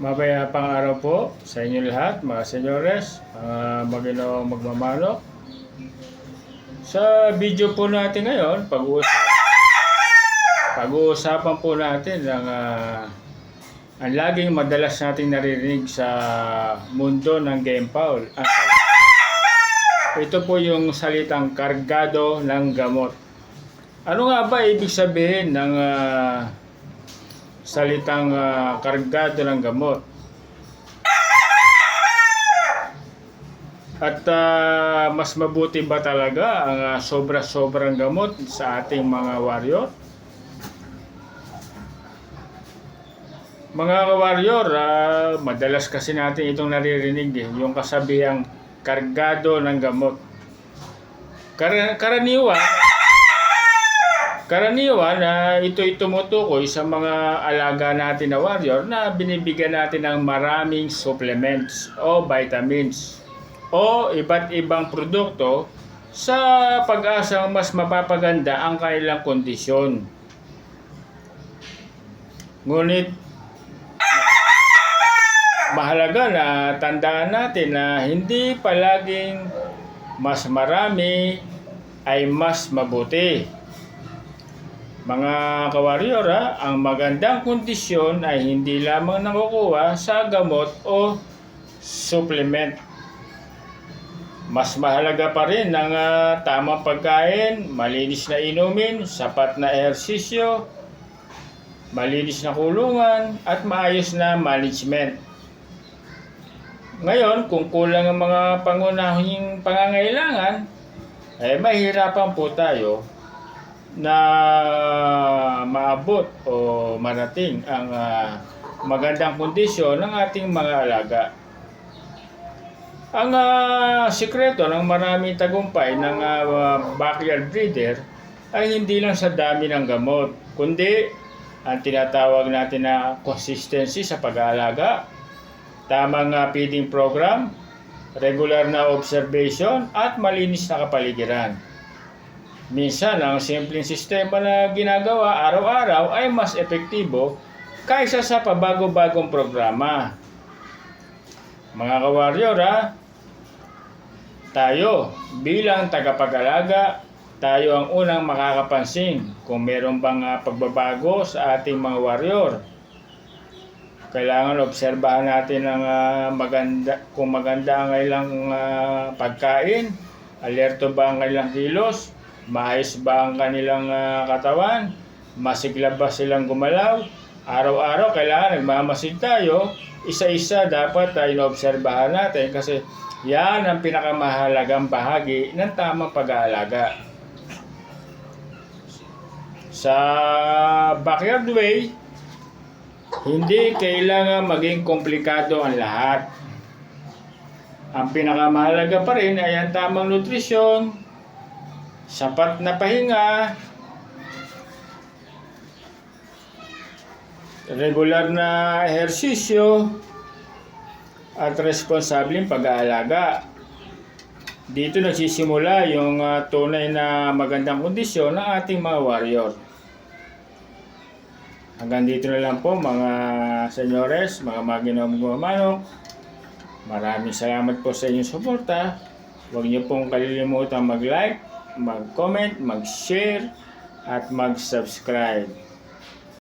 Mapayapang araw po sa inyo lahat, mga senyores, mga Maginoong magmamano. Sa video po natin ngayon, pag-uusapan po natin ang laging madalas nating naririnig sa mundo ng Game Foul. Ito po yung salitang kargado ng gamot. Ano nga ba ibig sabihin ng salitang kargado ng gamot? At mas mabuti ba talaga ang sobra-sobrang gamot sa ating mga warrior? Mga ka-warrior, madalas kasi natin itong naririnig, yung kasabihang kargado ng gamot. Karaniwan na ito'y tumutukoy sa mga alaga natin na warrior na binibigyan natin ng maraming supplements o vitamins o iba't ibang produkto sa pag-asang mas mapapaganda ang kanilang kondisyon. Ngunit mahalaga na tandaan natin na hindi palaging mas marami ay mas mabuti. Mga ka-warrior, ang magandang kondisyon ay hindi lamang nakukuha sa gamot o supplement. Mas mahalaga pa rin ang tamang pagkain, malinis na inumin, sapat na ehersisyo, malinis na kulungan, at maayos na management. Ngayon, kung kulang ang mga pangunahing pangangailangan, ay mahirapan po tayo na maabot o marating ang magandang kondisyon ng ating mga alaga. Ang sikreto ng maraming tagumpay ng backyard breeder ay hindi lang sa dami ng gamot, kundi ang tinatawag natin na consistency sa pag-aalaga, tamang feeding program, regular na observation, at malinis na kapaligiran. Minsan, ang simpleng sistema na ginagawa araw-araw ay mas epektibo kaysa sa pabago-bagong programa. Mga ka-warrior, tayo bilang tagapag-alaga, tayo ang unang makakapansin kung meron bang pagbabago sa ating mga warrior. Kailangan obserbahan natin kung maganda ang kanilang pagkain, alerto ba ang kanilang kilos, maayos ba ang kanilang katawan, masigla ba silang gumalaw. Araw-araw kailangan nagmamasid tayo, isa-isa dapat inoobserbahan natin kasi yan ang pinakamahalagang bahagi ng tamang pag-aalaga. Sa backyard way, hindi kailangan maging komplikado ang lahat. Ang pinakamahalaga pa rin ay ang tamang nutrisyon, sapat na pahinga, regular na ehersisyo, at responsableng pag-aalaga. Dito nagsisimula yung tunay na magandang kondisyon ng ating mga warrior. Hanggang dito na lang po mga senyores, mga Maginoong magmamano. Maraming salamat po sa inyong suporta. Huwag niyo pong kalilimutan mag-like, mag-comment, mag-share, at mag-subscribe.